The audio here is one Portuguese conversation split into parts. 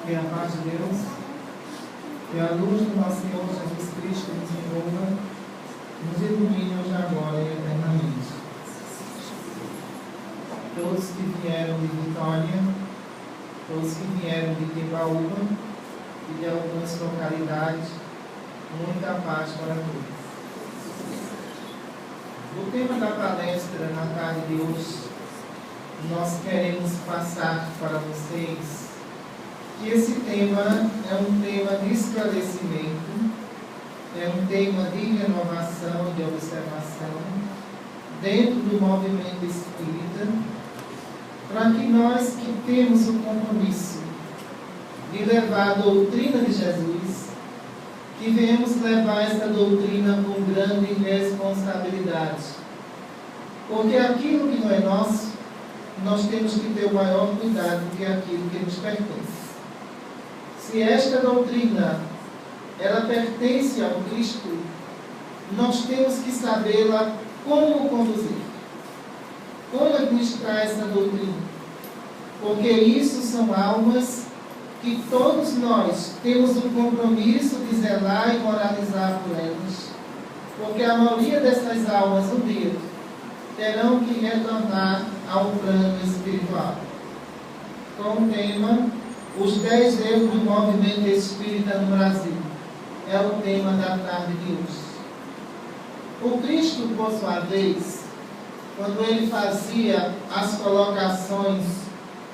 Que a paz de Deus e a luz do nosso Senhor Jesus Cristo nos envolva, nos ilumine hoje, agora e eternamente. Todos que vieram de Vitória, todos que vieram de Timbaúba e de algumas localidades, muita paz para todos. O tema da palestra na tarde de hoje, nós queremos passar para vocês que esse tema é um tema de esclarecimento, é um tema de renovação, de observação, dentro do movimento espírita, para que nós que temos o compromisso de levar a doutrina de Jesus, que venhamos levar essa doutrina com grande responsabilidade. Porque aquilo que não é nosso, nós temos que ter o maior cuidado do que aquilo que nos pertence. Se esta doutrina, ela pertence ao Cristo, nós temos que sabê-la como conduzir, como administrar essa doutrina. Porque isso são almas que todos nós temos o compromisso de zelar e moralizar por elas. Porque a maioria dessas almas, um dia, terão que retornar ao plano espiritual. Com o tema, os 10 erros do movimento espírita no Brasil. É o tema da tarde de hoje. O Cristo, por sua vez, quando ele fazia as colocações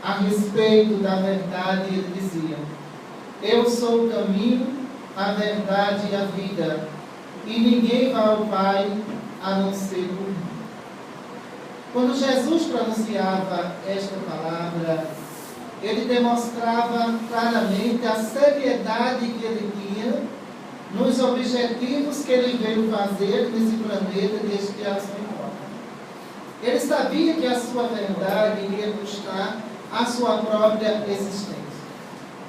a respeito da verdade, ele dizia: eu sou o caminho, a verdade e a vida, e ninguém vai ao Pai a não ser por mim. Quando Jesus pronunciava esta palavra, ele demonstrava claramente a seriedade que ele tinha nos objetivos que ele veio fazer nesse planeta de expiação e morte. Ele sabia que a sua verdade iria custar a sua própria existência.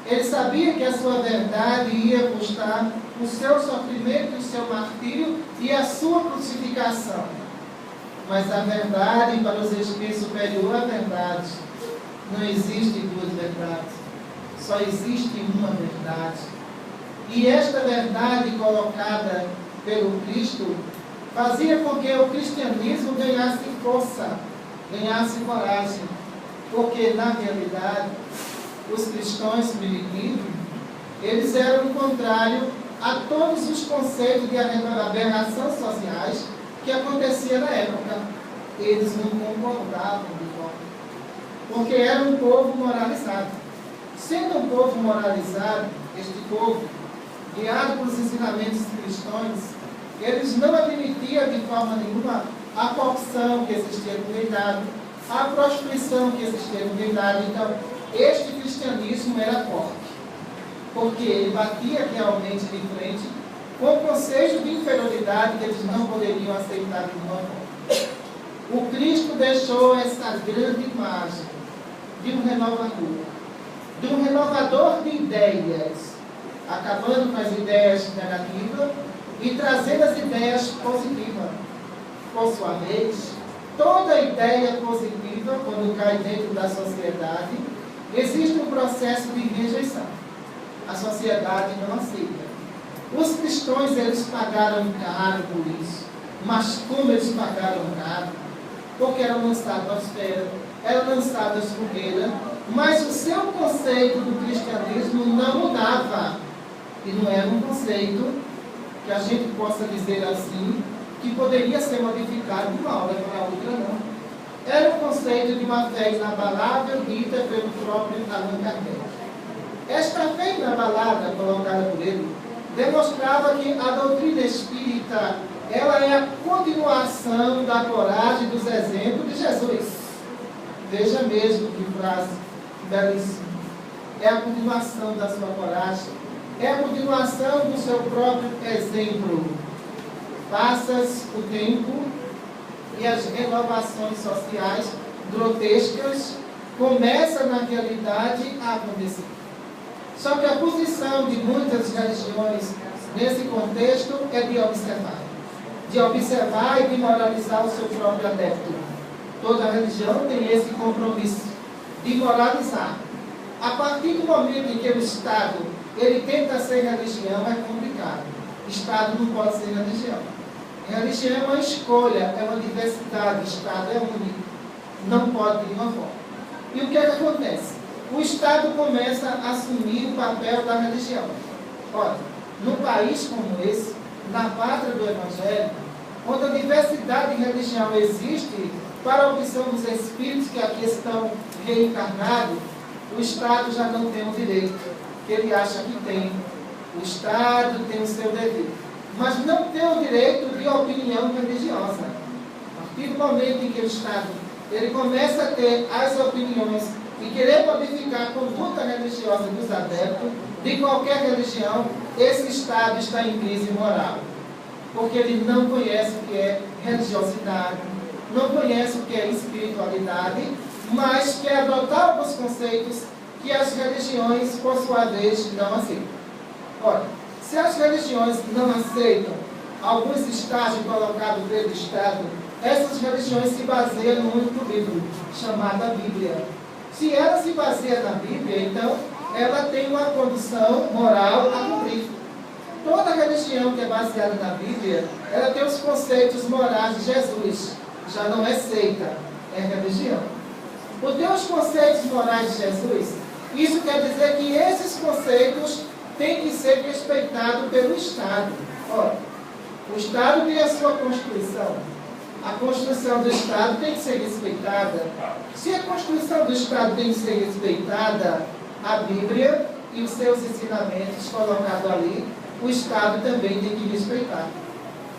Ele sabia que a sua verdade ia custar o seu sofrimento, o seu martírio e a sua crucificação. Mas a verdade, para os espíritos superior à verdade, não existe duas verdades, só existe uma verdade. E esta verdade colocada pelo Cristo fazia com que o cristianismo ganhasse força, ganhasse coragem, porque na realidade os cristãos primitivos, eles eram o contrário a todos os conceitos de aberração sociais que acontecia na época. Eles não concordavam de forma, porque era um povo moralizado. Sendo um povo moralizado, este povo, guiado pelos ensinamentos cristãos, eles não admitiam de forma nenhuma a corrupção que existia no reinado, a prostituição que existia no reinado. Então, este cristianismo era forte, porque ele batia realmente de frente com o conceito de inferioridade que eles não poderiam aceitar de nenhuma forma. O Cristo deixou essa grande imagem de um renovador de ideias, acabando com as ideias negativas e trazendo as ideias positivas. Por sua vez, toda ideia positiva, quando cai dentro da sociedade, existe um processo de rejeição. A sociedade não aceita. Os cristãos, eles pagaram caro por isso. Mas como eles pagaram caro? Porque eram lançados às feras, eram lançados às fogueiras, mas o seu conceito do cristianismo não mudava. E não era um conceito que a gente possa dizer assim, que poderia ser modificado de uma hora para outra, não. Era o conceito de uma fé inabalável dita pelo próprio Allan Kardec. Esta fé inabalável, colocada por ele, demonstrava que a doutrina espírita, ela é a continuação da coragem dos exemplos de Jesus. Veja mesmo que frase belíssima. É a continuação da sua coragem, é a continuação do seu próprio exemplo. Passas o tempo e as renovações sociais grotescas começam na realidade a acontecer. Só que a posição de muitas religiões nesse contexto é de observar e de moralizar o seu próprio adepto. Toda religião tem esse compromisso de moralizar. A partir do momento em que o Estado ele tenta ser religião, é complicado. Estado não pode ser religião. Religião é uma escolha, é uma diversidade. Estado é único. Não pode de uma forma. E o que é que acontece? O Estado começa a assumir o papel da religião. Olha, num país como esse, na pátria do Evangelho, onde a diversidade de religião existe para a opção dos espíritos que aqui estão reencarnados, o Estado já não tem o direito que ele acha que tem. O Estado tem o seu dever, mas não tem o direito de opinião religiosa. A partir do momento em que o Estado ele começa a ter as opiniões e querer modificar a conduta religiosa dos adeptos de qualquer religião, esse Estado está em crise moral. Porque ele não conhece o que é religiosidade, não conhece o que é espiritualidade, mas quer adotar alguns conceitos que as religiões, por sua vez, não aceitam. Ora, se as religiões não aceitam alguns estágios colocados pelo Estado, essas religiões se baseiam num único livro, chamado Bíblia. Se ela se baseia na Bíblia, então ela tem uma condição moral a cumprir. Toda religião que é baseada na Bíblia, ela tem os conceitos morais de Jesus. Já não é seita, é religião. Por ter os conceitos morais de Jesus, isso quer dizer que esses conceitos têm que ser respeitados pelo Estado. Ora, o Estado tem a sua Constituição. A Constituição do Estado tem que ser respeitada. Se a Constituição do Estado tem que ser respeitada, a Bíblia e os seus ensinamentos colocados ali, o Estado também tem que respeitar.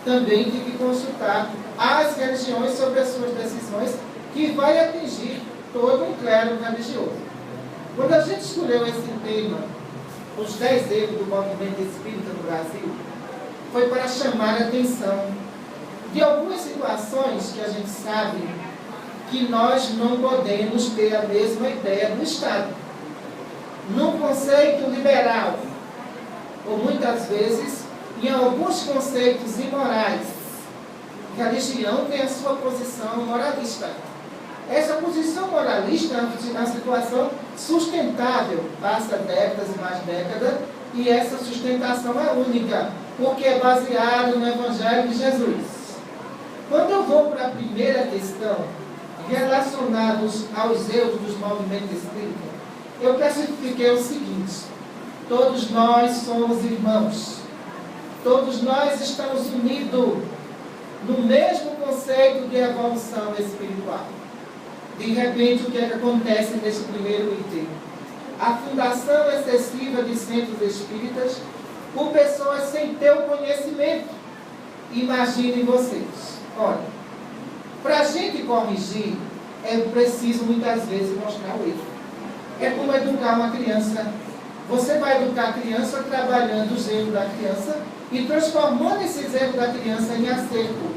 Também tem que consultar as religiões sobre as suas decisões, que vai atingir todo um clero religioso. Quando a gente escolheu esse tema, os 10 erros do movimento espírita no Brasil, foi para chamar a atenção de algumas situações que a gente sabe que nós não podemos ter a mesma ideia do Estado. Num conceito liberal, ou muitas vezes, em alguns conceitos imorais, a religião tem a sua posição moralista. Essa posição moralista é uma situação sustentável, passa décadas e mais décadas, e essa sustentação é única, porque é baseada no Evangelho de Jesus. Quando eu vou para a primeira questão, relacionados aos erros dos movimentos espíritas, eu classifiquei o seguinte: todos nós somos irmãos, todos nós estamos unidos no mesmo conceito de evolução espiritual. De repente, o que é que acontece nesse primeiro item? A fundação excessiva de centros espíritas por pessoas sem ter o conhecimento. Imaginem vocês. Olha, para a gente corrigir, é preciso muitas vezes mostrar o erro. É como educar uma criança. Você vai educar a criança trabalhando os erros da criança e transformando esses erros da criança em acerto.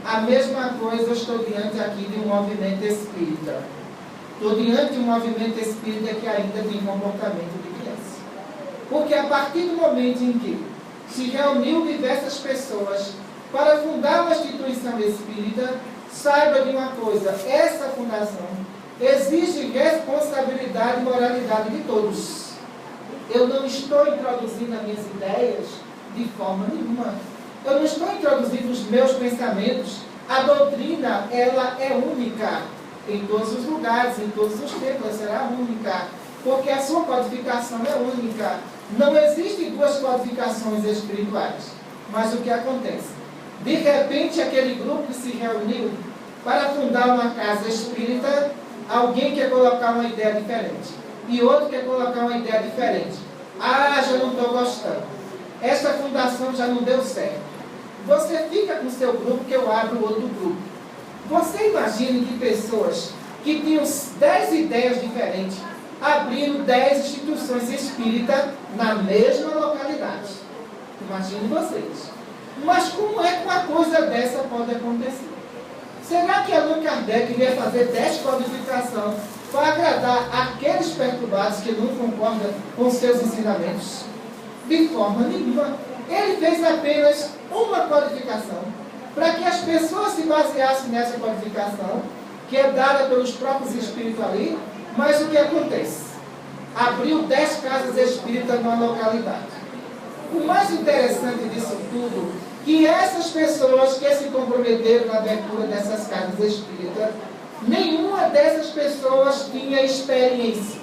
A mesma coisa eu estou diante aqui de um movimento espírita. Estou diante de um movimento espírita que ainda tem comportamento de criança. Porque a partir do momento em que se reuniu diversas pessoas para fundar uma instituição espírita, saiba de uma coisa: essa fundação exige responsabilidade e moralidade de todos. Eu não estou introduzindo as minhas ideias de forma nenhuma. Eu não estou introduzindo os meus pensamentos. A doutrina, ela é única em todos os lugares, em todos os tempos, ela será única, porque a sua codificação é única. Não existem duas codificações espirituais. Mas o que acontece? De repente, aquele grupo que se reuniu para fundar uma casa espírita, alguém quer colocar uma ideia diferente, e outro quer colocar uma ideia diferente. Ah, já não estou gostando. Essa fundação já não deu certo. Você fica com o seu grupo, que eu abro outro grupo. Você imagina que pessoas que tinham 10 ideias diferentes abriram 10 instituições espíritas na mesma localidade. Imagine vocês. Mas como é que uma coisa dessa pode acontecer? Será que Allan Kardec iria fazer 10 codificações para agradar aqueles perturbados que não concordam com seus ensinamentos? De forma nenhuma. Ele fez apenas uma codificação para que as pessoas se baseassem nessa codificação, que é dada pelos próprios espíritos ali. Mas o que acontece? abriu 10 casas espíritas numa localidade. O mais interessante disso tudo, que essas pessoas que se comprometeram na abertura dessas casas espíritas, nenhuma dessas pessoas tinha experiência.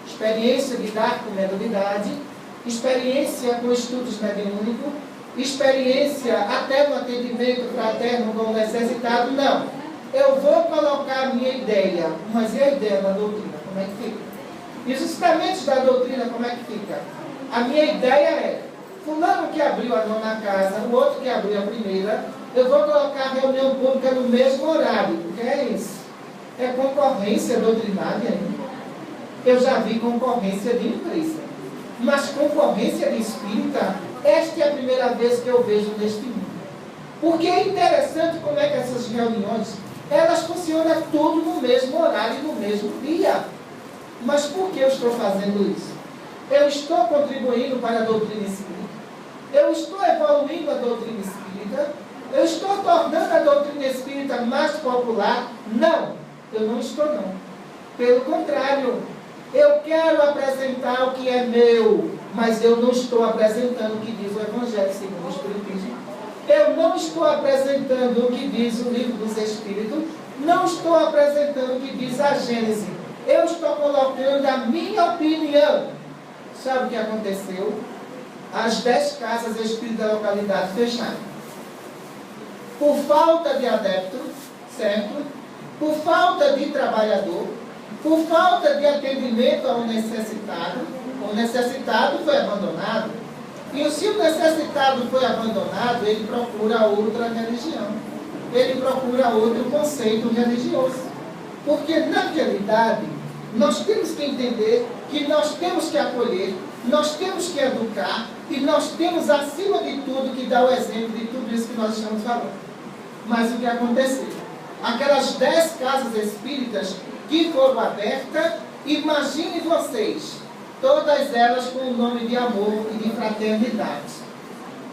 Experiência de lidar com mediunidade, experiência com estudos mediúnicos, experiência até no atendimento fraterno com o necessitado, não. Eu vou colocar a minha ideia, mas e a ideia da doutrina, como é que fica? E os ensinamentos da doutrina, como é que fica? A minha ideia é, fulano que abriu a 9ª casa, o outro que abriu a 1ª, eu vou colocar a reunião pública no mesmo horário. O que é isso? É concorrência doutrinária ainda. Eu já vi concorrência de empresa. Mas concorrência de espírita, esta é a primeira vez que eu vejo neste mundo. Porque é interessante como é que essas reuniões, elas funcionam tudo no mesmo horário e no mesmo dia. Mas por que eu estou fazendo isso? Eu estou contribuindo para a doutrina espírita. Eu estou evoluindo a doutrina espírita. Eu estou tornando a doutrina espírita mais popular. Não, eu não estou não. Pelo contrário, eu quero apresentar o que é meu, mas eu não estou apresentando o que diz o Evangelho segundo o Espiritismo. Eu não estou apresentando o que diz o Livro dos Espíritos. Não estou apresentando o que diz a Gênese. Eu estou colocando a minha opinião. Sabe o que aconteceu? As 10 casas espíritas da localidade fecharam. Por falta de adepto, certo? Por falta de trabalhador, por falta de atendimento ao necessitado, o necessitado foi abandonado. E se o necessitado foi abandonado, ele procura outra religião. Ele procura outro conceito religioso. Porque, na realidade, nós temos que entender que nós temos que acolher, nós temos que educar e nós temos, acima de tudo, que dar o exemplo de tudo isso que nós estamos falando. Mas o que aconteceu? Aquelas 10 casas espíritas que foram abertas, imagine vocês, todas elas com o nome de amor e de fraternidade.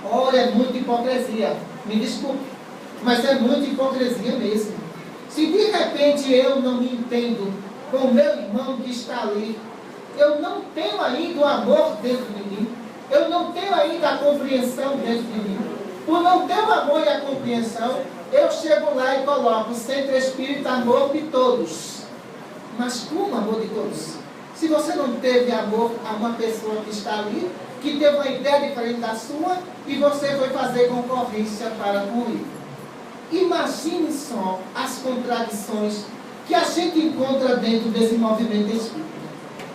Ora, é muita hipocrisia, me desculpe, mas é muita hipocrisia mesmo. Se de repente eu não me entendo com o meu irmão que está ali, eu não tenho ainda o amor dentro de mim, eu não tenho ainda a compreensão dentro de mim. Por não ter o amor e a compreensão, eu chego lá e coloco Centro Espírita Amor de Todos. Mas como amor de todos? Se você não teve amor a uma pessoa que está ali, que teve uma ideia diferente da sua, e você foi fazer concorrência para com ele. Imagine só as contradições que a gente encontra dentro desse movimento espírita.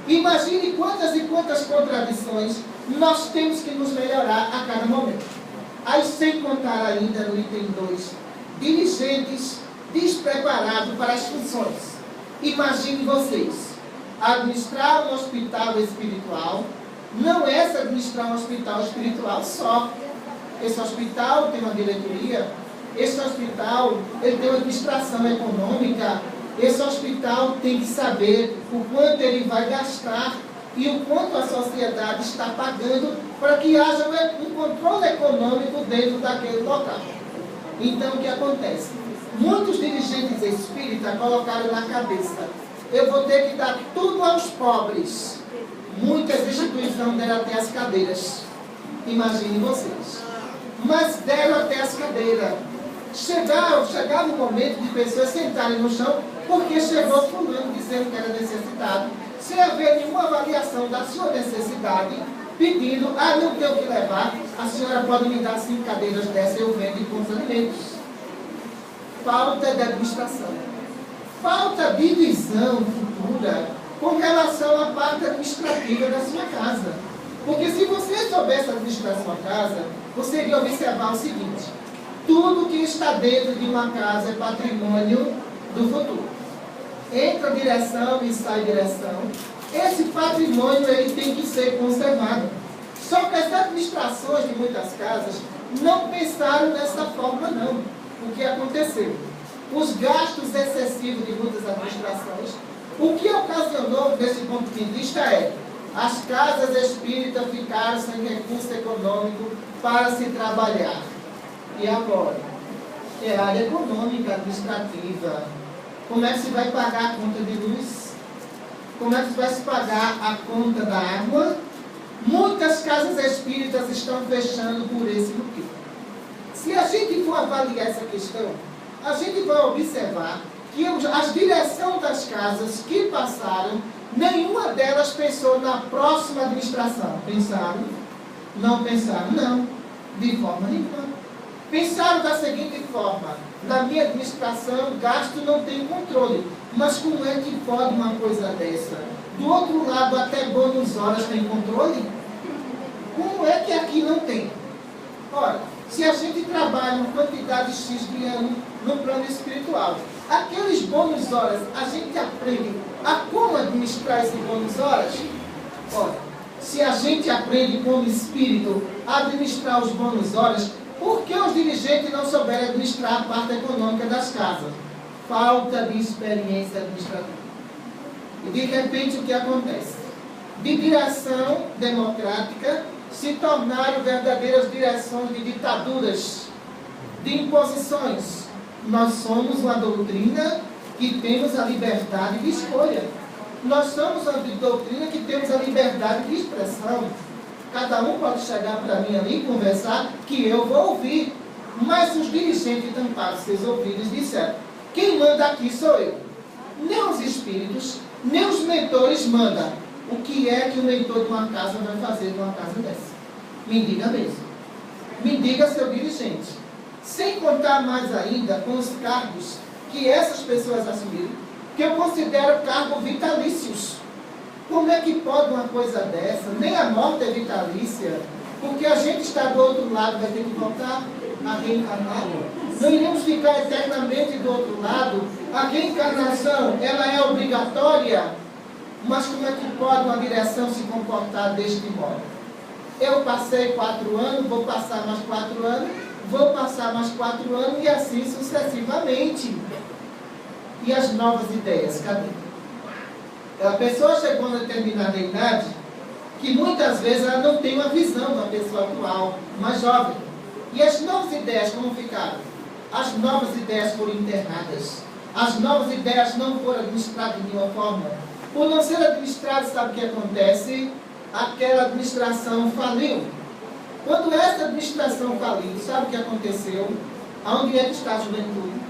Imagine quantas e quantas contradições nós temos que nos melhorar a cada momento. Aí, sem contar ainda no item 2, dirigentes despreparados para as funções. Imagine vocês, administrar um hospital espiritual não é administrar um hospital espiritual só. Esse hospital tem uma diretoria, esse hospital ele tem uma administração econômica, esse hospital tem que saber o quanto ele vai gastar e o quanto a sociedade está pagando para que haja um controle econômico dentro daquele local. Então, o que acontece? Muitos dirigentes espíritas colocaram na cabeça: eu vou ter que dar tudo aos pobres. Muitas instituições deram até as cadeiras. Imaginem vocês. Mas deram até as cadeiras. Chegava o momento de pessoas sentarem no chão porque chegou fulano dizendo que era necessitado, sem haver nenhuma avaliação da sua necessidade, pedindo: não tenho o que levar, a senhora pode me dar 5 cadeiras dessa, eu vendo e compro alimentos. Falta de administração. Falta de visão futura com relação à parte administrativa da sua casa. Porque se você soubesse administrar sua casa, você iria observar o seguinte: tudo que está dentro de uma casa é patrimônio do futuro. Entra direção e sai direção. Esse patrimônio ele tem que ser conservado. Só que as administrações de muitas casas não pensaram dessa forma não. O que aconteceu? Os gastos excessivos de muitas administrações, o que ocasionou desse ponto de vista é: as casas espíritas ficaram sem recurso econômico para se trabalhar. E agora? É a área econômica, administrativa. Como é que se vai pagar a conta de luz? Como é que vai se pagar a conta da água? Muitas casas espíritas estão fechando por esse motivo. Se a gente for avaliar essa questão, a gente vai observar que as direções das casas que passaram, nenhuma delas pensou na próxima administração. Pensaram? Não pensaram, não. De forma nenhuma. Pensaram da seguinte forma: na minha administração, o gasto não tem controle. Mas como é que pode uma coisa dessa? Do outro lado, até bônus horas tem controle? Como é que aqui não tem? Ora, se a gente trabalha uma quantidade X de ano no plano espiritual, aqueles bônus horas, a gente aprende a como administrar esse bônus horas? Ora, se a gente aprende como espírito a administrar os bônus horas, por que os dirigentes não souberem administrar a parte econômica das casas? Falta de experiência administrativa. E de repente o que acontece? De direção democrática se tornaram verdadeiras direções de ditaduras, de imposições. Nós somos uma doutrina que temos a liberdade de escolha. Nós somos uma doutrina que temos a liberdade de expressão. Cada um pode chegar para mim ali e conversar, que eu vou ouvir. Mas os dirigentes tamparam seus ouvidos e disseram: quem manda aqui sou eu. Nem os espíritos, nem os mentores mandam. O que é que o mentor de uma casa vai fazer de uma casa dessa? Me diga mesmo. Me diga, seu dirigente. Sem contar mais ainda com os cargos que essas pessoas assumiram, que eu considero cargos vitalícios. Como é que pode uma coisa dessa? Nem a morte é vitalícia, porque a gente está do outro lado, vai ter que voltar a reencarnar. Não iremos ficar eternamente do outro lado. A reencarnação, ela é obrigatória, mas como é que pode uma direção se comportar deste modo? Eu passei 4 anos, vou passar mais 4 anos, vou passar mais 4 anos e assim sucessivamente. E as novas ideias, cadê? A pessoa chegou a uma determinada idade que muitas vezes ela não tem uma visão da pessoa atual, mais jovem. E as novas ideias como ficaram? As novas ideias foram enterradas. As novas ideias não foram administradas de nenhuma forma. Por não ser administradas, sabe o que acontece? Aquela administração faliu. Quando essa administração faliu, sabe o que aconteceu? Aonde é que está a juventude?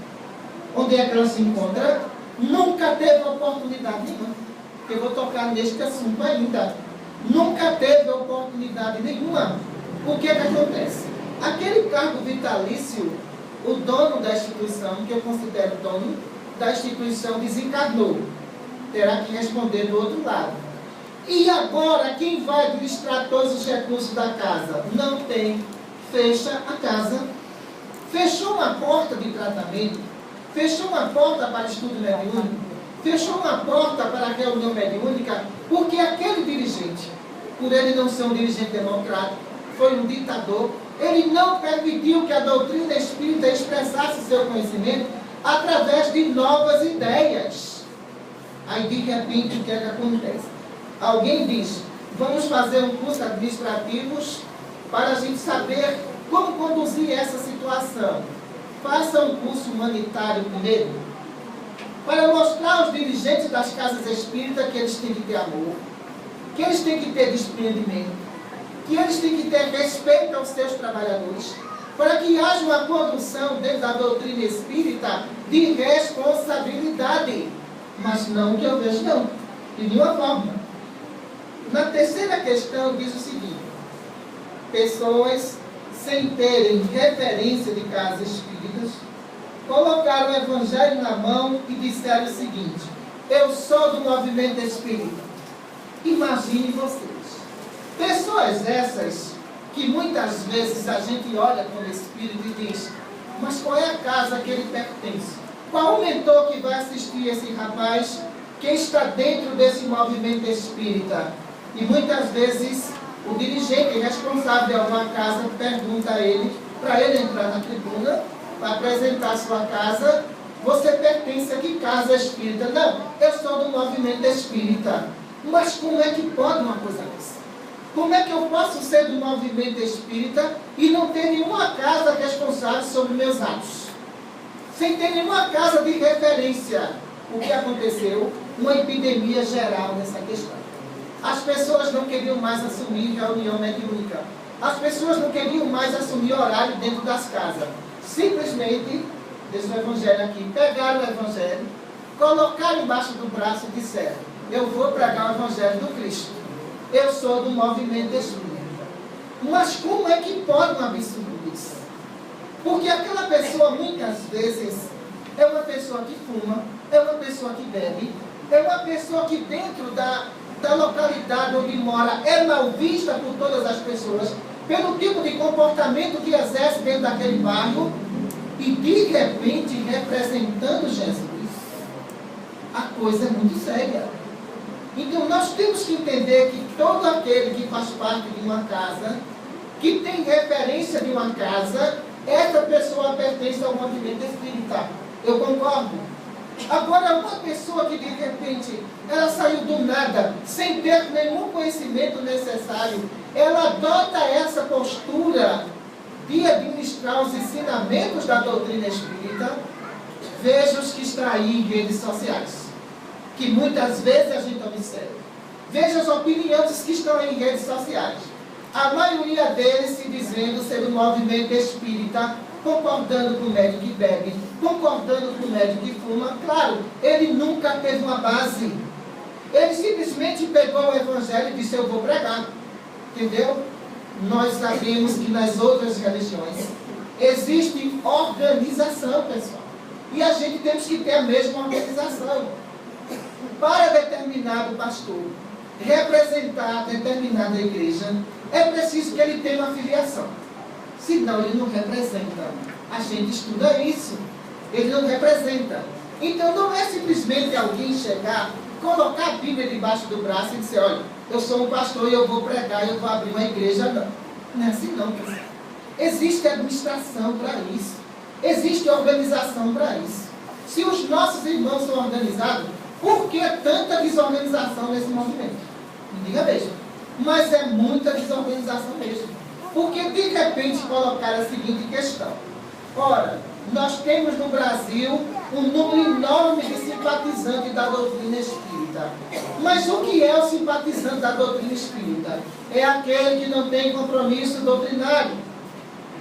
Onde é que ela se encontra? Nunca teve oportunidade nenhuma. Eu vou tocar neste assunto ainda. Nunca teve oportunidade nenhuma. O que é que acontece? Aquele cargo vitalício, o dono da instituição, que eu considero dono da instituição, desencarnou. Terá que responder do outro lado. E agora, quem vai administrar todos os recursos da casa? Não tem. Fecha a casa. Fechou uma porta de tratamento. Fechou uma porta para estudo mediúnico. Fechou uma porta para a reunião mediúnica, porque aquele dirigente, por ele não ser um dirigente democrático, foi um ditador. Ele não permitiu que a doutrina espírita expressasse seu conhecimento através de novas ideias. Aí, de repente, o que é que acontece? Alguém diz: vamos fazer um curso administrativo para a gente saber como conduzir essa situação. Faça um curso humanitário primeiro, para mostrar aos dirigentes das casas espíritas que eles têm que ter amor, que eles têm que ter desprendimento, que eles têm que ter respeito aos seus trabalhadores, para que haja uma condução dentro da doutrina espírita de responsabilidade. Mas não que eu vejo, não, de nenhuma forma. Na terceira questão diz o seguinte: pessoas sem terem referência de casas espíritas colocaram o evangelho na mão e disseram o seguinte: eu sou do movimento espírita. Imagine vocês. Pessoas essas que muitas vezes a gente olha como espírito e diz: mas qual é a casa que ele pertence? Qual o mentor que vai assistir esse rapaz que está dentro desse movimento espírita? E muitas vezes o dirigente responsável de alguma casa pergunta a ele, para ele entrar na tribuna, para apresentar sua casa: você pertence a que casa espírita? Não, eu sou do movimento espírita. Mas como é que pode uma coisa dessa? Como é que eu posso ser do movimento espírita e não ter nenhuma casa responsável sobre meus atos? Sem ter nenhuma casa de referência. o que aconteceu? Uma epidemia geral nessa questão. As pessoas não queriam mais assumir reunião mediúnica. As pessoas não queriam mais assumir horário dentro das casas. Simplesmente, diz o Evangelho aqui, pegaram o Evangelho, colocaram embaixo do braço e disseram: eu vou pregar o Evangelho do Cristo. Eu sou do movimento espírita. Mas como é que pode um absurdo isso? Porque aquela pessoa, muitas vezes, é uma pessoa que fuma, é uma pessoa que bebe, é uma pessoa que dentro da localidade onde mora é mal vista por todas as pessoas, pelo tipo de comportamento que exerce dentro daquele bairro, e de repente representando Jesus, a coisa é muito séria. Então nós temos que entender que todo aquele que faz parte de uma casa, que tem referência de uma casa, essa pessoa pertence ao movimento espírita. Eu concordo. Agora, uma pessoa que de repente ela saiu do nada, sem ter nenhum conhecimento necessário, ela adota essa postura de administrar os ensinamentos da doutrina espírita. Veja os que estão aí em redes sociais, que muitas vezes a gente observa. Veja as opiniões que estão aí em redes sociais. A maioria deles se dizendo ser do movimento espírita, concordando com o médico que bebe, concordando com o médico que fuma. Claro, ele nunca teve uma base. Ele simplesmente pegou o Evangelho e disse: eu vou pregar. Entendeu? Nós sabemos que nas outras religiões existe organização, pessoal. E a gente temos que ter a mesma organização. Para determinado pastor representar determinada igreja, é preciso que ele tenha uma filiação. Senão ele não representa. A gente estuda isso. Ele não representa. Então não é simplesmente alguém chegar, colocar a Bíblia debaixo do braço e dizer: olha, eu sou um pastor e eu vou pregar, eu vou abrir uma igreja. Não. Não é assim não, pessoal. Existe administração para isso. Existe organização para isso. Se os nossos irmãos são organizados, por que tanta desorganização nesse movimento? Me diga mesmo. Mas é muita desorganização mesmo. Porque de repente colocaram a seguinte questão: ora, nós temos no Brasil um número enorme de simpatizantes da doutrina espírita. Mas o que é o simpatizante da doutrina espírita? É aquele que não tem compromisso doutrinário.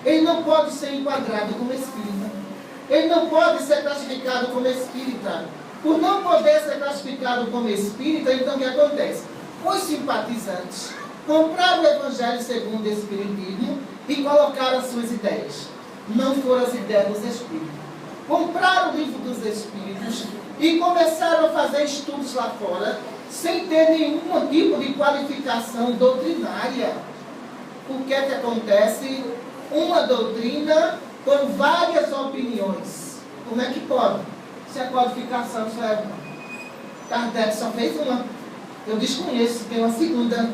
Ele não pode ser enquadrado como espírita. Ele não pode ser classificado como espírita. Por não poder ser classificado como espírita, então o que acontece? Os simpatizantes compraram o Evangelho segundo o Espiritismo e colocaram as suas ideias. Não foram as ideias dos Espíritos. Compraram o livro dos Espíritos e começaram a fazer estudos lá fora, sem ter nenhum tipo de qualificação doutrinária. O que é que acontece? Uma doutrina com várias opiniões. Como é que pode? Se a qualificação só é uma. Kardec só fez uma. Eu desconheço, tem uma segunda.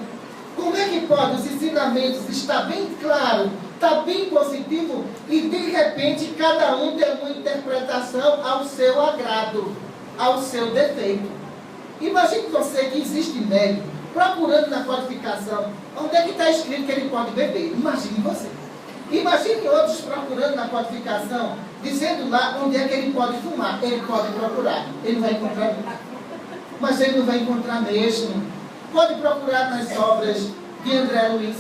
Como é que pode os ensinamentos estar bem claro, está bem positivo, e de repente cada um tem uma interpretação ao seu agrado, ao seu defeito? Imagine você que existe médico procurando na qualificação onde é que está escrito que ele pode beber. Imagine você. Imagine outros procurando na qualificação, dizendo lá onde é que ele pode fumar. Ele pode procurar, ele não vai encontrar nunca. Mas ele não vai encontrar mesmo. Pode procurar nas obras de André Luiz,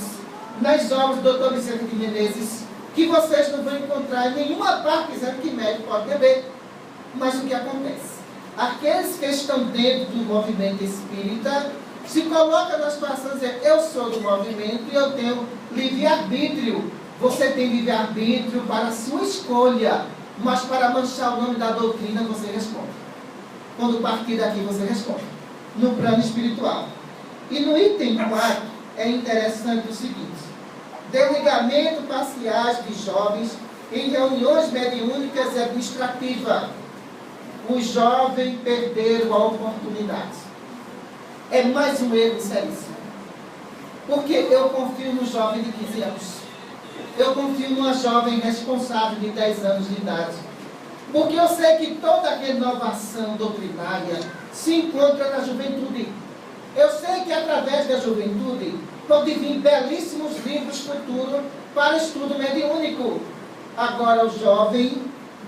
nas obras do Dr. Vicente de Menezes, que vocês não vão encontrar em nenhuma parte dizendo que médico pode beber. Mas o que acontece? Aqueles que estão dentro do movimento espírita se colocam na situação de dizer: eu sou do movimento e eu tenho livre-arbítrio. Você tem livre-arbítrio para a sua escolha, mas para manchar o nome da doutrina você responde. Quando partir daqui você responde, no plano espiritual. E no item 4 é interessante o seguinte: desligamento parciais de jovens em reuniões mediúnicas e administrativas. Os jovens perderam a oportunidade. É mais um erro seríssimo. Porque eu confio no jovem de 15 anos. Eu confio numa jovem responsável de 10 anos de idade. Porque eu sei que toda a renovação doutrinária se encontra na juventude. Eu sei que através da juventude pode vir belíssimos livros futuros para estudo mediúnico. Agora o jovem,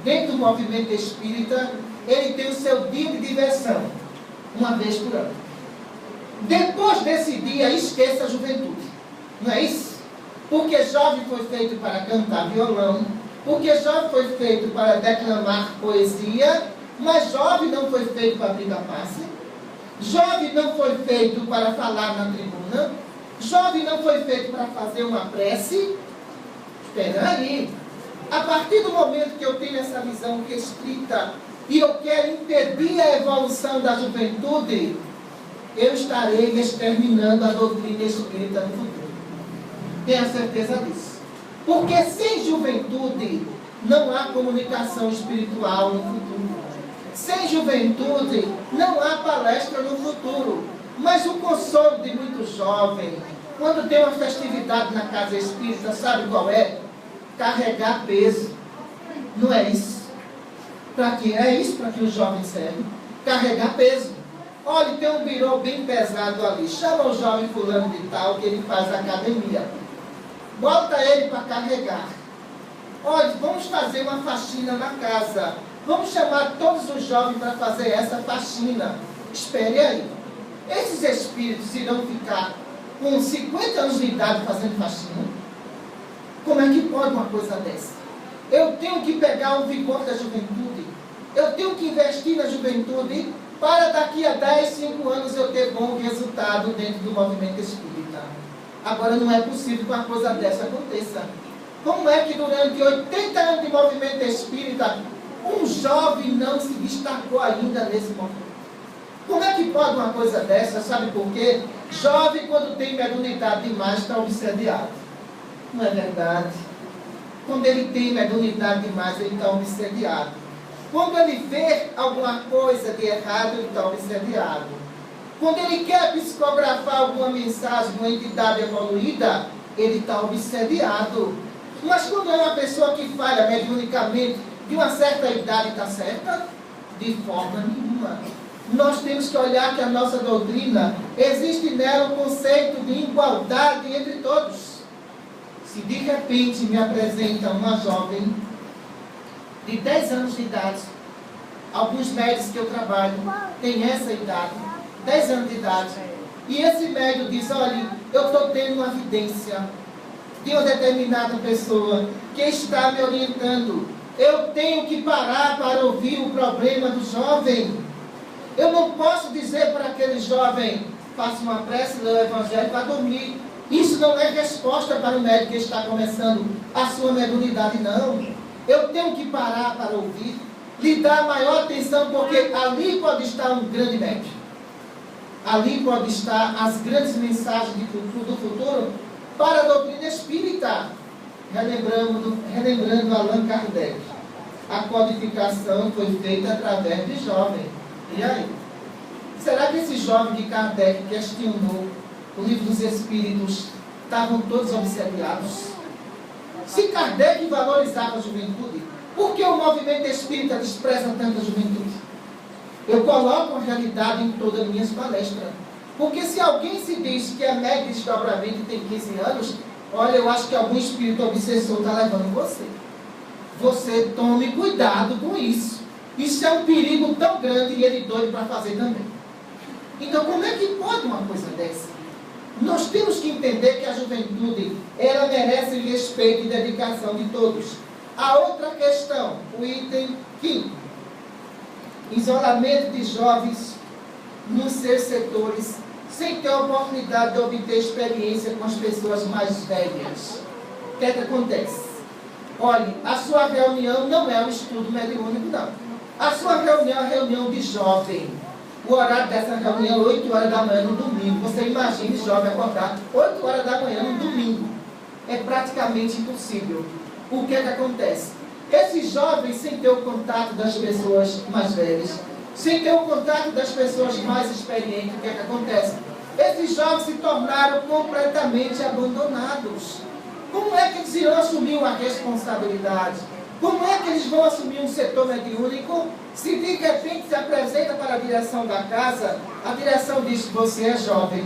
dentro do movimento espírita, ele tem o seu dia de diversão, uma vez por ano. Depois desse dia, esqueça a juventude. Não é isso? Porque jovem foi feito para cantar violão, porque jovem foi feito para declamar poesia, mas jovem não foi feito para brincar passe. Jovem não foi feito para falar na tribuna. Jovem não foi feito para fazer uma prece. Espera aí. A partir do momento que eu tenho essa visão restrita e eu quero impedir a evolução da juventude, eu estarei exterminando a doutrina espírita no futuro. Tenha certeza disso. Porque sem juventude não há comunicação espiritual no futuro. Sem juventude não há palestra no futuro. Mas o consolo de muito jovem, quando tem uma festividade na casa espírita, sabe qual é? Carregar peso. Não é isso? Para que é isso para que o jovem serve? Carregar peso. Olha, tem um birô bem pesado ali. Chama o jovem fulano de tal que ele faz academia. Bota ele para carregar. Olha, vamos fazer uma faxina na casa. Vamos chamar todos os jovens para fazer essa faxina. Espere aí. Esses espíritos irão ficar com 50 anos de idade fazendo faxina? Como é que pode uma coisa dessa? Eu tenho que pegar o vigor da juventude. Eu tenho que investir na juventude para daqui a 10, 5 anos eu ter bom resultado dentro do movimento espírita. Agora não é possível que uma coisa dessa aconteça. Como é que durante 80 anos de movimento espírita, um jovem não se destacou ainda nesse movimento? Como é que pode uma coisa dessa? Sabe por quê? Jovem, quando tem mediunidade demais, está obsediado. Não é verdade? Quando ele tem mediunidade demais, ele está obsediado. Quando ele vê alguma coisa de errado, ele está obsediado. Quando ele quer psicografar alguma mensagem de uma entidade evoluída, ele está obsediado. Mas quando é uma pessoa que falha mediunicamente, de uma certa idade, está certa? De forma nenhuma. Nós temos que olhar que a nossa doutrina, existe nela o conceito de igualdade entre todos. Se de repente me apresenta uma jovem de 10 anos de idade, alguns médios que eu trabalho têm essa idade, 10 anos de idade, e esse médium diz, olha, eu estou tendo uma evidência de uma determinada pessoa que está me orientando. Eu tenho que parar para ouvir o problema do jovem. Eu não posso dizer para aquele jovem, faça uma prece, lê o evangelho e vá dormir. Isso não é resposta para o médico que está começando a sua mediunidade, não. Eu tenho que parar para ouvir, lhe dar maior atenção, porque ali pode estar um grande médico. Ali pode estar as grandes mensagens do futuro para a doutrina espírita. Relembrando Allan Kardec, a codificação foi feita através de jovem. E aí? Será que esse jovem de Kardec questionou o livro dos Espíritos, estavam todos obsediados? Se Kardec valorizava a juventude, por que o movimento espírita despreza tanto a juventude? Eu coloco a realidade em todas as minhas palestras. Porque se alguém se diz que é médio de desdobramento e tem 15 anos, olha, eu acho que algum espírito obsessor está levando você. Você tome cuidado com isso. Isso é um perigo tão grande e ele doido para fazer também. Então, como é que pode uma coisa dessa? Nós temos que entender que a juventude, ela merece respeito e dedicação de todos. A outra questão, o item 5. Isolamento de jovens nos seus setores, sem ter a oportunidade de obter experiência com as pessoas mais velhas. O que é que acontece? Olhe, a sua reunião não é um estudo mediúnico, não. A sua reunião é uma reunião de jovem. O horário dessa reunião é 8 horas da manhã no domingo. Você imagine jovem acordar 8 horas da manhã no domingo. É praticamente impossível. O que é que acontece? Esses jovens, sem ter o contato das pessoas mais velhas, sem ter o contato das pessoas mais experientes, o que é que acontece? Esses jovens se tornaram completamente abandonados. Como é que eles irão assumir uma responsabilidade? Como é que eles vão assumir um setor mediúnico se de repente se apresenta para a direção da casa, a direção diz que você é jovem,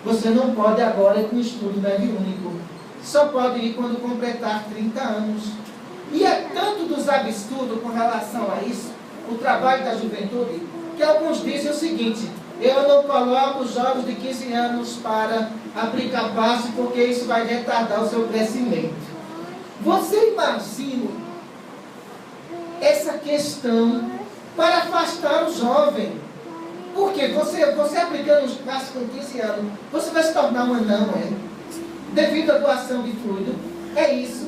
você não pode agora ir com estudo mediúnico, só pode ir quando completar 30 anos. E é tanto dos absurdos com relação a isso, o trabalho da juventude, que alguns dizem o seguinte: eu não coloco os jovens de 15 anos para aplicar passe, porque isso vai retardar o seu crescimento. Você imagina essa questão para afastar o jovem? Porque você aplicando os passos com 15 anos, você vai se tornar um anão, devido à doação de fluido. É isso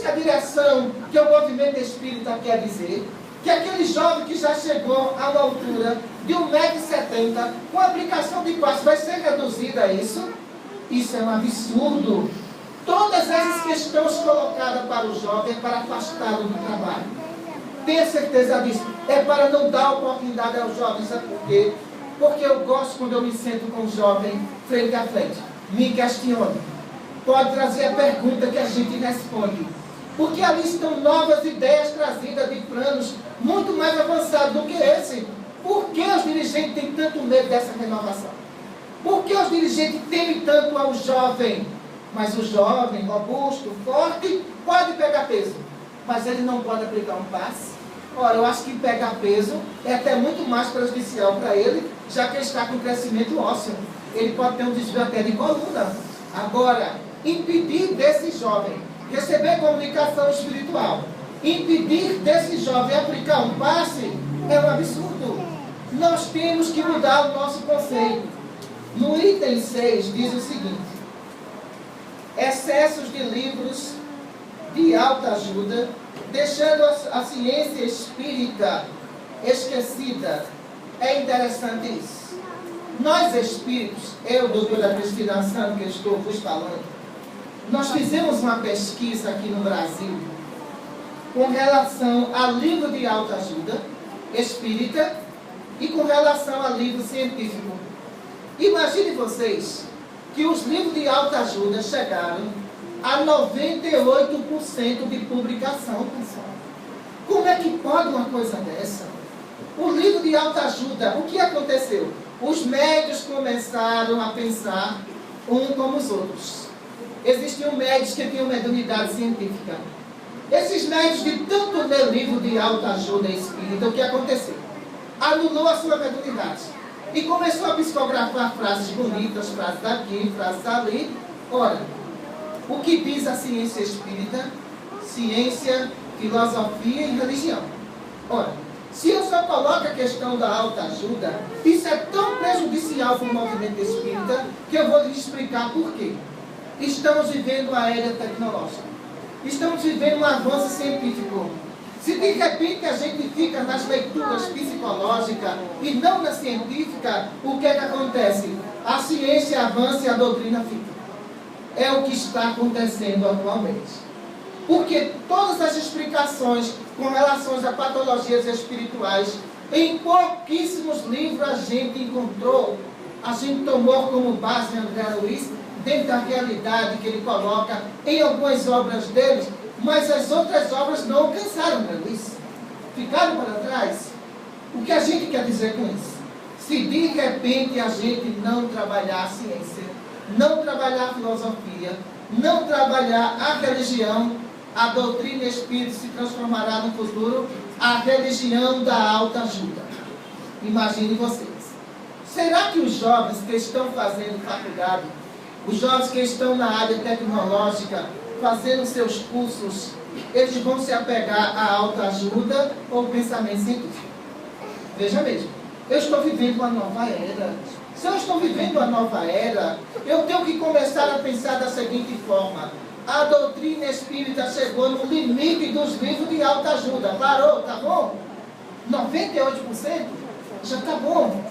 que a direção, que o movimento espírita quer dizer. Que aquele jovem que já chegou a uma altura de 1,70 m, com a aplicação de passo, vai ser reduzida a isso? Isso é um absurdo. Todas essas questões colocadas para o jovem é para afastá-lo do trabalho. Tenha certeza disso. É para não dar oportunidade aos jovens. Sabe por quê? Porque eu gosto quando eu me sento com o jovem frente a frente. Me questione. Pode trazer a pergunta que a gente responde. Porque ali estão novas ideias trazidas de planos muito mais avançados do que esse. Por que os dirigentes têm tanto medo dessa renovação? Por que os dirigentes temem tanto ao jovem? Mas o jovem, robusto, forte, pode pegar peso. Mas ele não pode aplicar um passe. Ora, eu acho que pegar peso é até muito mais prejudicial para ele, já que ele está com crescimento ósseo. Ele pode ter um desvio até de coluna. Agora, impedir desse jovem receber comunicação espiritual, impedir desse jovem aplicar um passe, é um absurdo. Nós temos que mudar o nosso conceito. No item 6 diz o seguinte: excessos de livros de alta ajuda, deixando a ciência espírita esquecida. É interessante isso. Nós espíritos, eu, doutora Cristina Santos, que estou vos falando, nós fizemos uma pesquisa aqui no Brasil com relação a livro de alta ajuda espírita e com relação a livro científico. Imagine vocês que os livros de alta ajuda chegaram a 98% de publicação, pessoal. Como é que pode uma coisa dessa? O livro de alta ajuda, o que aconteceu? Os médios começaram a pensar um como os outros. Existiam médios que tinham mediunidade científica. Esses médios, de tanto ler livro de alta ajuda espírita, o que aconteceu? Anulou a sua mediunidade. E começou a psicografar frases bonitas, frases daqui, frases ali. Ora, o que diz a ciência espírita? Ciência, filosofia e religião. Ora, se eu só coloco a questão da alta ajuda, isso é tão prejudicial para o movimento espírita que eu vou lhe explicar por quê. Estamos vivendo a era tecnológica. Estamos vivendo um avanço científico. Se de repente a gente fica nas leituras psicológicas e não na científica, o que é que acontece? A ciência avança e a doutrina fica. É o que está acontecendo atualmente. Porque todas as explicações com relação a patologias espirituais, em pouquíssimos livros a gente encontrou, a gente tomou como base André Luiz, dentro da realidade que ele coloca em algumas obras deles, mas as outras obras não alcançaram André Luiz. Ficaram para trás. O que a gente quer dizer com isso? Se de repente a gente não trabalhar a ciência, não trabalhar a filosofia, não trabalhar a religião, a doutrina espírita se transformará no futuro a religião da alta ajuda. Imagine vocês. Será que os jovens que estão fazendo faculdade, os jovens que estão na área tecnológica, fazendo seus cursos, eles vão se apegar à alta ajuda ou pensamento científico? Veja mesmo, eu estou vivendo uma nova era. Se eu estou vivendo uma nova era, eu tenho que começar a pensar da seguinte forma: a doutrina espírita chegou no limite dos livros de alta ajuda. Parou, tá bom? 98%? Já tá bom.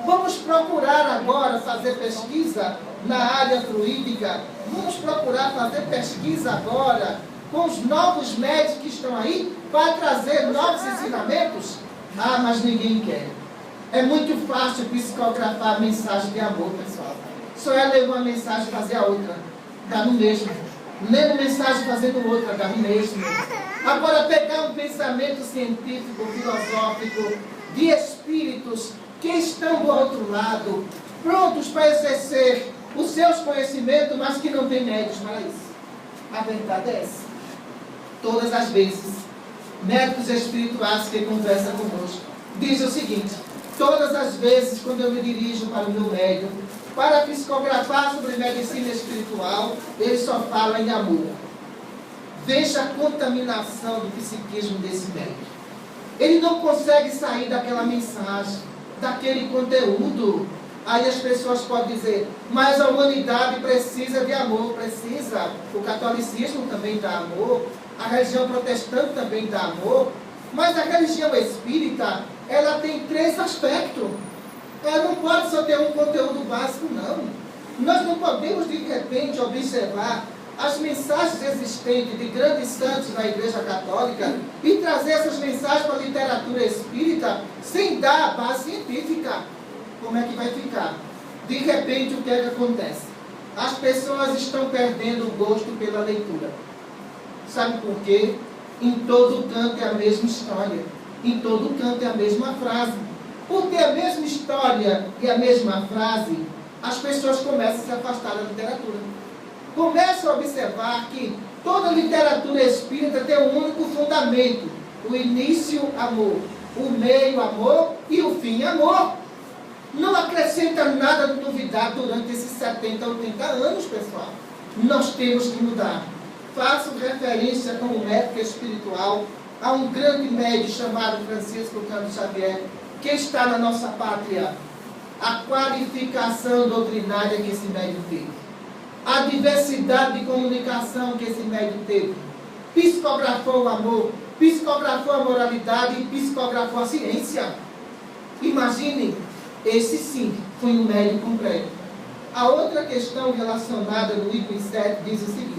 Vamos procurar agora fazer pesquisa na área fluídica. Vamos procurar fazer pesquisa agora com os novos médicos que estão aí para trazer novos ensinamentos. Ah, mas ninguém quer. É muito fácil psicografar a mensagem de amor, pessoal. Só é ler uma mensagem e fazer a outra. Dá no mesmo. Lendo mensagem fazendo outra, dá no mesmo. Agora, pegar um pensamento científico, filosófico, de espíritos que estão do outro lado, prontos para exercer os seus conhecimentos, mas que não têm médios para isso. A verdade é essa. Todas as vezes, médicos espirituais que conversam conosco, dizem o seguinte: todas as vezes quando eu me dirijo para o meu médico, para psicografar sobre medicina espiritual, ele só fala em amor. Veja a contaminação do psiquismo desse médico. Ele não consegue sair daquela mensagem, daquele conteúdo. Aí as pessoas podem dizer, mas a humanidade precisa de amor, precisa. O catolicismo também dá amor, a religião protestante também dá amor, mas a religião espírita, ela tem 3 aspectos. Ela não pode só ter um conteúdo básico, não. Nós não podemos, de repente, observar as mensagens existentes de grandes santos na Igreja Católica e trazer essas mensagens para a literatura espírita sem dar a base científica. Como é que vai ficar? De repente, o que é que acontece? As pessoas estão perdendo o gosto pela leitura. Sabe por quê? Em todo canto é a mesma história. Em todo canto é a mesma frase. Por ter a mesma história e a mesma frase, as pessoas começam a se afastar da literatura. Começam a observar que toda literatura espírita tem um único fundamento: o início, amor, o meio, amor e o fim, amor. Não acrescenta nada de novidade durante esses 70, 80 anos, pessoal. Nós temos que mudar. Faço referência como médico espiritual a um grande médico chamado Francisco Cândido Xavier, que está na nossa pátria. A qualificação doutrinária que esse médico teve, a diversidade de comunicação que esse médico teve, psicografou o amor, psicografou a moralidade e psicografou a ciência. Imagine, esse sim foi um médico completo. A outra questão relacionada no item 7 diz o seguinte: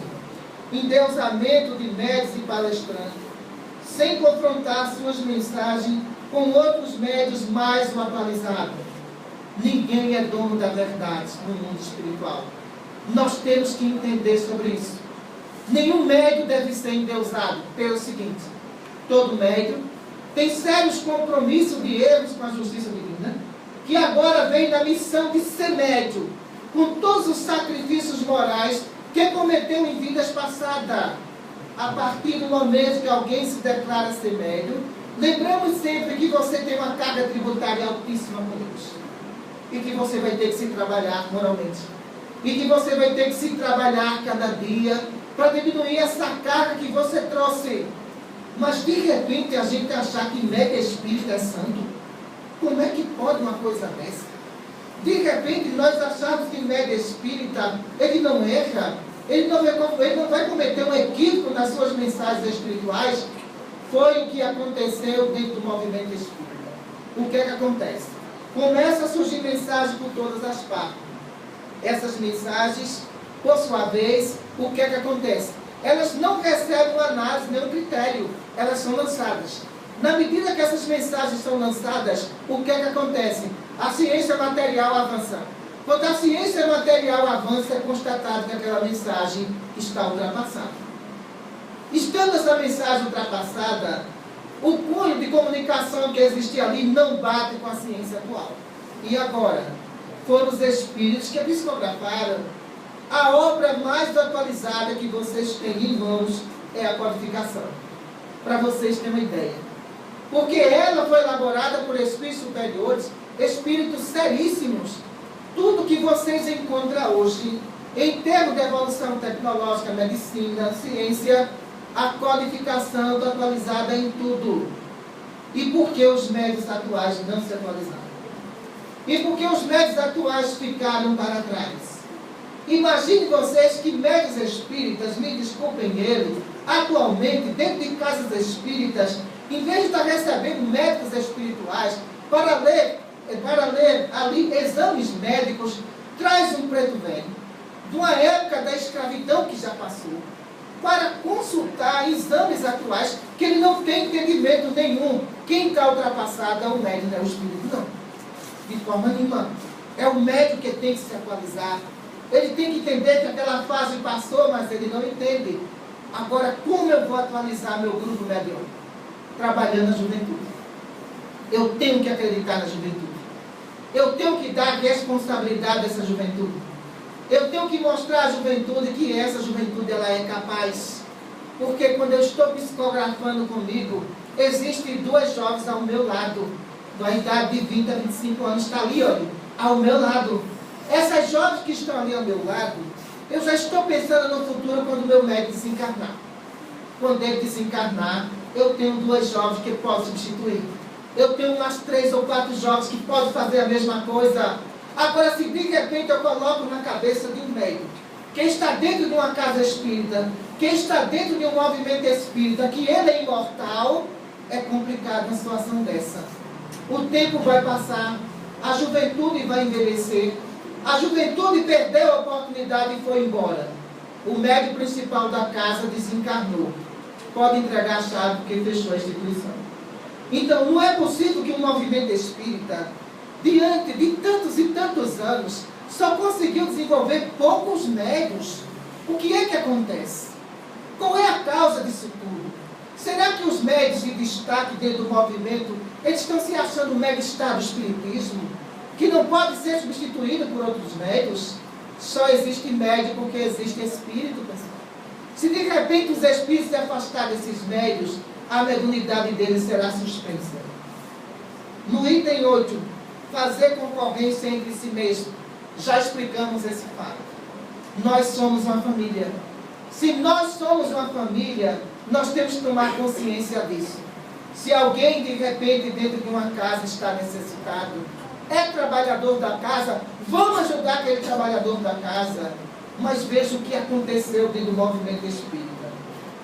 endeusamento de médios e palestrantes, sem confrontar suas mensagens com outros médios mais atualizados. Ninguém é dono da verdade no mundo espiritual. Nós temos que entender sobre isso. Nenhum médio deve ser endeusado pelo seguinte: todo médio tem sérios compromissos de erros com a justiça divina, que agora vem na missão de ser médio, com todos os sacrifícios morais que cometeu em vidas passadas. A partir do momento que alguém se declara ser médio, lembramos sempre que você tem uma carga tributária altíssima com Deus, e que você vai ter que se trabalhar moralmente, e que você vai ter que se trabalhar cada dia para diminuir essa carga que você trouxe. Mas de repente a gente achar que médio espírita é santo. Como é que pode uma coisa dessa? De repente nós achamos que médio espírita, ele não erra, ele não vai cometer um equívoco nas suas mensagens espirituais. Foi o que aconteceu dentro do movimento espírita. O que é que acontece? Começa a surgir mensagens por todas as partes. Essas mensagens, por sua vez, o que é que acontece? Elas não recebem uma análise, nem um critério. Elas são lançadas. Na medida que essas mensagens são lançadas, o que é que acontece? A ciência material avança. Quando a ciência material avança, é constatado que aquela mensagem está ultrapassada. Estando essa mensagem ultrapassada, o cunho de comunicação que existia ali não bate com a ciência atual. E agora? Foram os espíritos que psicografaram. A obra mais atualizada que vocês têm em mãos é a codificação. Para vocês terem uma ideia. Porque ela foi elaborada por espíritos superiores, espíritos seríssimos. Tudo que vocês encontram hoje, em termos de evolução tecnológica, medicina, ciência, a codificação está atualizada em tudo. E por que os médios atuais não se atualizaram? E por que os médios atuais ficaram para trás? Imagine vocês que médios espíritas, me desculpem ele, atualmente, dentro de casas espíritas, em vez de estar recebendo médicos espirituais para ler ali exames médicos, traz um preto velho, de uma época da escravidão que já passou, para consultar exames atuais, que ele não tem entendimento nenhum. Quem está ultrapassado é o médico, não é o espírito, não. De forma nenhuma. É o médico que tem que se atualizar. Ele tem que entender que aquela fase passou, mas ele não entende. Agora, como eu vou atualizar meu grupo mediúnico? Trabalhando na juventude. Eu tenho que acreditar na juventude. Eu tenho que dar responsabilidade dessa juventude. Eu tenho que mostrar à juventude que essa juventude ela é capaz. Porque quando eu estou psicografando comigo, existem duas jovens ao meu lado, da idade de 20 a 25 anos, está ali, olha, ao meu lado. Essas jovens que estão ali ao meu lado, eu já estou pensando no futuro quando o meu médico desencarnar. Quando ele desencarnar, eu tenho duas jovens que posso substituir. Eu tenho umas 3 ou 4 jovens que podem fazer a mesma coisa. Agora, se de repente eu coloco na cabeça de um médico, que está dentro de uma casa espírita, que está dentro de um movimento espírita, que ele é imortal, é complicado uma situação dessa. O tempo vai passar, a juventude vai envelhecer, a juventude perdeu a oportunidade e foi embora. O médico principal da casa desencarnou. Pode entregar a chave porque fechou a instituição. Então, não é possível que um movimento espírita, diante de tantos e tantos anos, só conseguiu desenvolver poucos médios. O que é que acontece? Qual é a causa disso tudo? Será que os médios de destaque dentro do movimento, eles estão se achando mega estado espiritismo, que não pode ser substituído por outros médios? Só existe médio porque existe espírito, pessoal. Se de repente os espíritos se afastarem desses médios, a mediunidade deles será suspensa. No item 8, fazer concorrência entre si mesmo. Já explicamos esse fato. Nós somos uma família. Se nós somos uma família, nós temos que tomar consciência disso. Se alguém, de repente, dentro de uma casa está necessitado, é trabalhador da casa, vamos ajudar aquele trabalhador da casa. Mas veja o que aconteceu dentro do movimento espírita.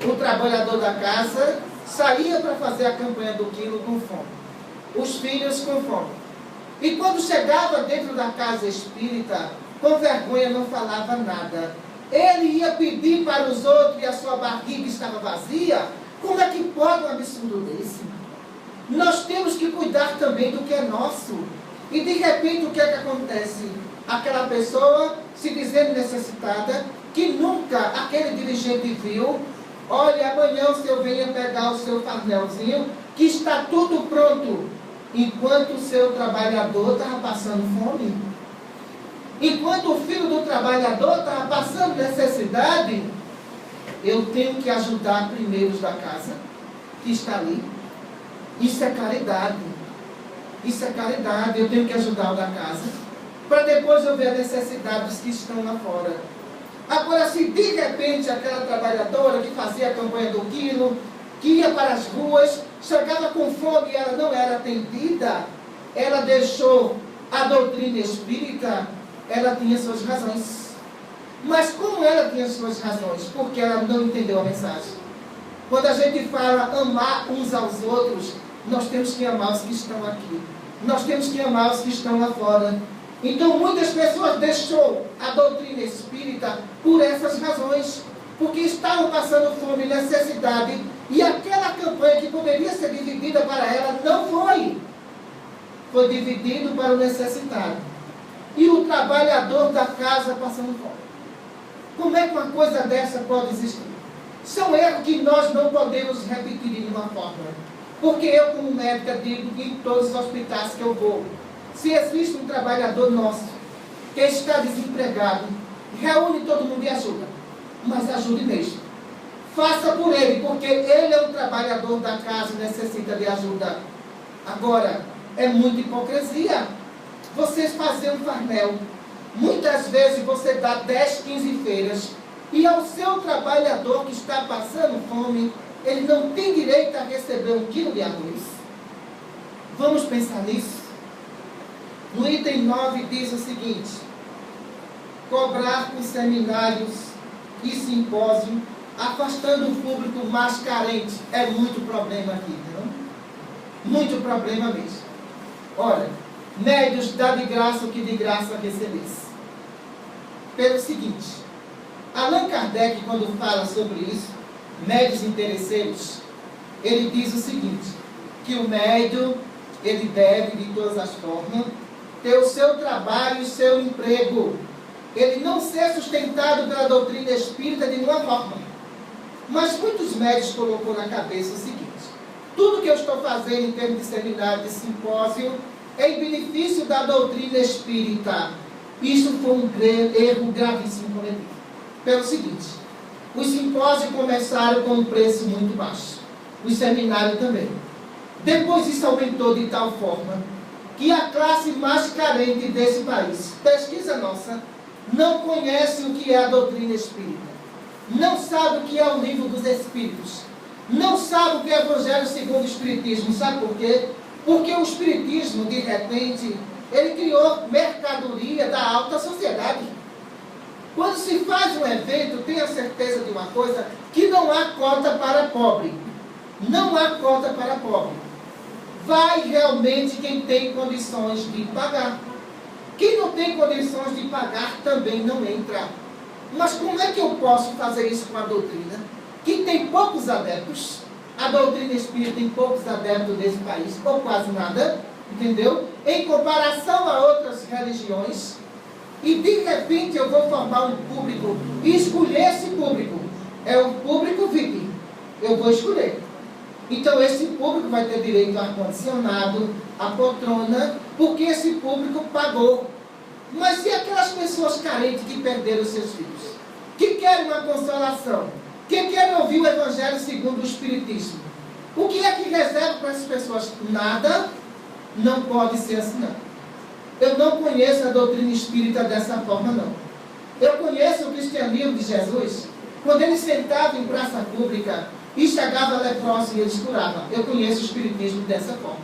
O trabalhador da casa saía para fazer a campanha do quilo com fome. Os filhos com fome. E quando chegava dentro da casa espírita, com vergonha não falava nada. Ele ia pedir para os outros e a sua barriga estava vazia. Como é que pode um absurdo desse? Nós temos que cuidar também do que é nosso. E de repente o que é que acontece? Aquela pessoa se dizendo necessitada, que nunca aquele dirigente viu. Olha, amanhã o senhor venha pegar o seu farnelzinho, que está tudo pronto. Enquanto o seu trabalhador estava passando fome. Enquanto o filho do trabalhador estava passando necessidade, eu tenho que ajudar primeiro os da casa, que está ali. Isso é caridade. Isso é caridade. Eu tenho que ajudar o da casa, para depois eu ver a necessidade dos que estão lá fora. Agora, se de repente aquela trabalhadora que fazia a campanha do quilo, que ia para as ruas, chegava com fome e ela não era atendida, ela deixou a doutrina espírita, ela tinha suas razões. Mas como ela tinha suas razões? Porque ela não entendeu a mensagem. Quando a gente fala amar uns aos outros, nós temos que amar os que estão aqui. Nós temos que amar os que estão lá fora. Então muitas pessoas deixou a doutrina espírita por essas razões. Porque estavam passando fome e necessidade. E aquela campanha que poderia ser dividida para ela não foi. Foi dividido para o necessitado. E o trabalhador da casa passando fome. Como é que uma coisa dessa pode existir? São erros que nós não podemos repetir de nenhuma forma. Porque eu, como médica, digo que em todos os hospitais que eu vou, se existe um trabalhador nosso que está desempregado, reúne todo mundo e ajuda. Mas ajude mesmo. Faça por ele, porque ele é um trabalhador da casa e necessita de ajuda. Agora, é muita hipocrisia. Vocês fazem um farnel. Muitas vezes você dá 10, 15 feiras e ao seu trabalhador que está passando fome, ele não tem direito a receber 1 quilo de arroz. Vamos pensar nisso? No item 9 diz o seguinte: cobrar por seminários e simpósio, afastando o público mais carente. É muito problema aqui, não? Muito problema mesmo. Olha, médios dá de graça o que de graça recebesse. Pelo seguinte, Allan Kardec, quando fala sobre isso, médios interesseiros, ele diz o seguinte, que o médium, ele deve, de todas as formas, ter o seu trabalho e o seu emprego. Ele não ser sustentado pela doutrina espírita de nenhuma forma. Mas muitos médios colocou na cabeça o seguinte: tudo que eu estou fazendo em termos de seminário, de simpósio, é em benefício da doutrina espírita. Isso foi um erro gravíssimo cometido. Pelo seguinte: Os simpósios começaram com um preço muito baixo. O seminário também. Depois isso aumentou de tal forma que a classe mais carente desse país, pesquisa nossa, não conhece o que é a doutrina espírita. Não sabe o que é o livro dos espíritos. Não sabe o que é o Evangelho segundo o Espiritismo. Sabe por quê? Porque o Espiritismo, de repente, ele criou mercadoria da alta sociedade. Quando se faz um evento, tenha certeza de uma coisa, que não há cota para pobre. Não há cota para pobre. Vai realmente quem tem condições de pagar. Quem não tem condições de pagar também não entra. Mas como é que eu posso fazer isso com a doutrina? Que tem poucos adeptos. A doutrina espírita tem poucos adeptos nesse país, ou quase nada, entendeu? Em comparação a outras religiões. E de repente eu vou formar um público e escolher esse público. É o público VIP. Eu vou escolher. Então esse público vai ter direito ao ar-condicionado, à poltrona, porque esse público pagou. Mas e aquelas pessoas carentes que perderam seus filhos? Que querem uma consolação? Que querem ouvir o Evangelho segundo o Espiritismo? O que é que reserva para essas pessoas? Nada. Não pode ser assim, não. Eu não conheço a doutrina espírita dessa forma, não. Eu conheço o cristianismo de Jesus, quando ele sentava em praça pública e chegava leproso e eles curava. Eu conheço o espiritismo dessa forma.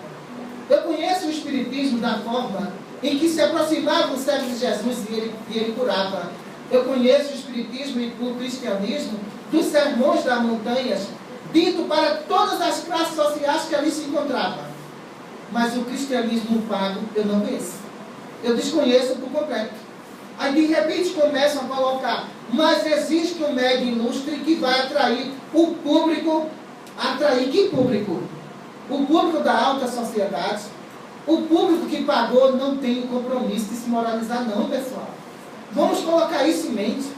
Eu conheço o espiritismo da forma em que se aproximava o servo de Jesus e ele curava. Eu conheço o espiritismo e o cristianismo dos sermões das montanhas, dito para todas as classes sociais que ali se encontravam. Mas o cristianismo pago eu não conheço. Eu desconheço por completo. Aí de repente começam a colocar, mas existe um médio ilustre que vai atrair o público. Atrair que público? O público da alta sociedade. O público que pagou não tem o compromisso de se moralizar, não, pessoal. Vamos colocar isso em mente.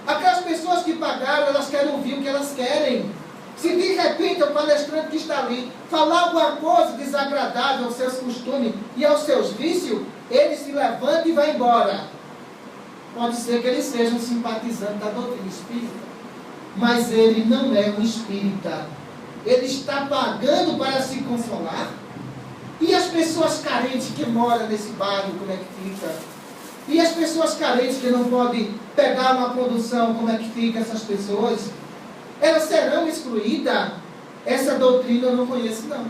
Aquelas pessoas que pagaram, elas querem ouvir o que elas querem. Se de repente o palestrante que está ali falar alguma coisa desagradável aos seus costumes e aos seus vícios, ele se levanta e vai embora. Pode ser que ele seja um simpatizante da doutrina espírita, mas ele não é um espírita. Ele está pagando para se consolar. E as pessoas carentes que moram nesse bairro, como é que fica? E as pessoas carentes que não podem pegar uma produção, como é que fica essas pessoas? Elas serão excluídas? Essa doutrina eu não conheço, não.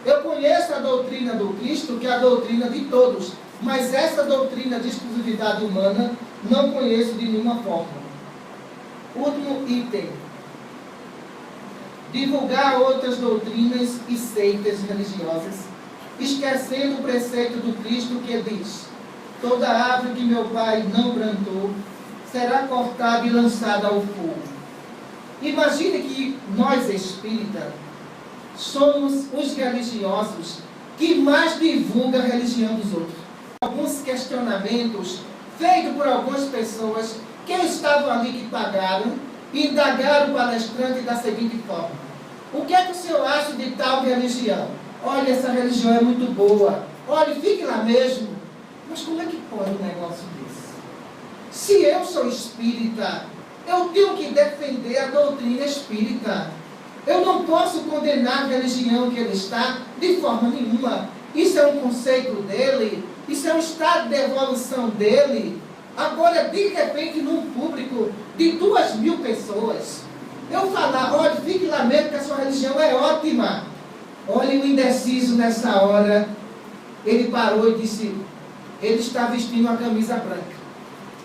Eu conheço a doutrina do Cristo, que é a doutrina de todos. Mas essa doutrina de exclusividade humana, não conheço de nenhuma forma. Último item. Divulgar outras doutrinas e seitas religiosas, esquecendo o preceito do Cristo que diz: toda árvore que meu Pai não plantou será cortada e lançada ao fogo. Imagine que nós espíritas somos os religiosos que mais divulgam a religião dos outros. Alguns questionamentos feitos por algumas pessoas que estavam ali, que pagaram, e indagaram o palestrante da seguinte forma: o que é que o senhor acha de tal religião? Olha, essa religião é muito boa. Olha, fique lá mesmo. Mas como é que pode um negócio desse? Se eu sou espírita, eu tenho que defender a doutrina espírita. Eu não posso condenar a religião que ele está de forma nenhuma. Isso é um conceito dele. Isso é um estado de evolução dele. Agora, de repente, num público de 2.000 pessoas, eu falar: olha, fique lá mesmo que a sua religião é ótima. Olha, o indeciso nessa hora, ele parou e disse, ele está vestindo uma camisa branca.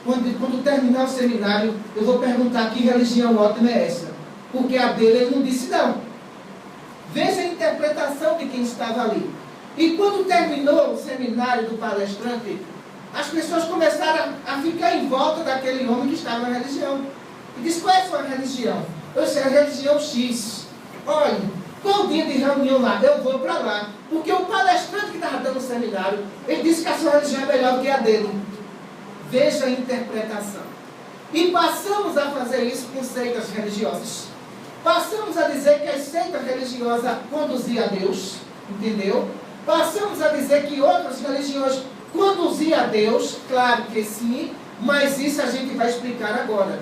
Quando terminar o seminário, eu vou perguntar que religião ótima é essa. Porque a dele ele não disse não. Veja a interpretação de quem estava ali. E quando terminou o seminário do palestrante, as pessoas começaram a ficar em volta daquele homem que estava na religião. E disse: qual é a sua religião? Eu disse: a religião X. Olha, qual dia de reunião lá? Eu vou para lá. Porque o palestrante que estava dando o seminário, ele disse que a sua religião é melhor do que a dele. Veja a interpretação. E passamos a fazer isso com seitas religiosas. Passamos a dizer que as seitas religiosas conduziam a Deus. Entendeu? Passamos a dizer que outras religiões conduziam a Deus. Claro que sim, mas isso a gente vai explicar agora.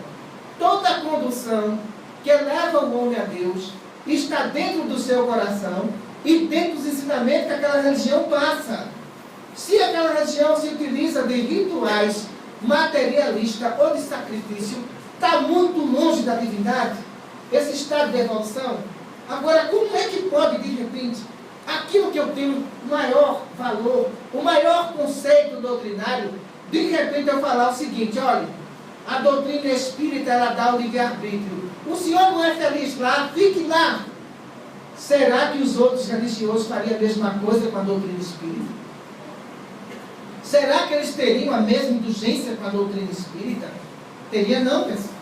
Toda condução que eleva o homem a Deus, está dentro do seu coração e dentro dos ensinamentos que aquela religião passa. Se aquela religião se utiliza de rituais materialistas ou de sacrifício, está muito longe da divindade, esse estado de evolução. Agora, como é que pode, de repente, aquilo que eu tenho maior valor, o maior conceito doutrinário, de repente eu falar o seguinte: olha, a doutrina espírita, ela dá o livre-arbítrio. O senhor não é feliz lá, fique lá. Será que os outros religiosos fariam a mesma coisa com a doutrina espírita? Será que eles teriam a mesma indulgência com a doutrina espírita? Teria não, pessoal.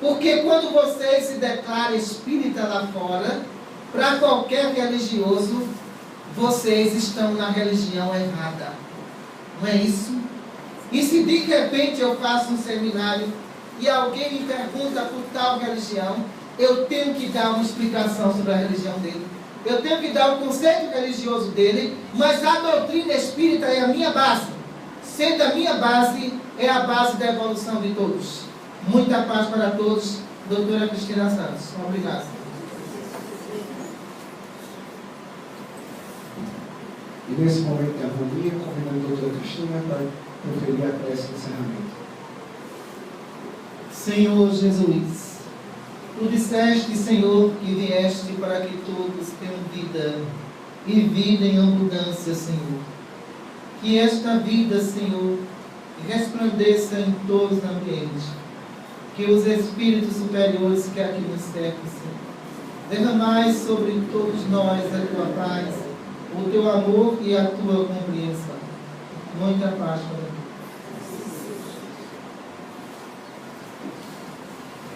Porque quando você se declara espírita lá fora, para qualquer religioso, vocês estão na religião errada. Não é isso? E se de repente eu faço um seminário e alguém me pergunta por tal religião, eu tenho que dar uma explicação sobre a religião dele. Eu tenho que dar o conceito religioso dele, mas a doutrina espírita é a minha base. Sendo a minha base, é a base da evolução de todos. Muita paz para todos. Doutora Cristina Santos. Obrigado. E nesse momento de harmonia, convidando a doutora Cristina para proferir a prece de encerramento. Senhor Jesus, Tu disseste, Senhor, que vieste para que todos tenham vida, e vida em abundância, Senhor. Que esta vida, Senhor, resplandeça em todos os ambientes. Que os espíritos superiores que aqui nos cercam, Senhor, derramai sobre todos nós a Tua paz, o Teu amor e a Tua compreensão. Muita paz para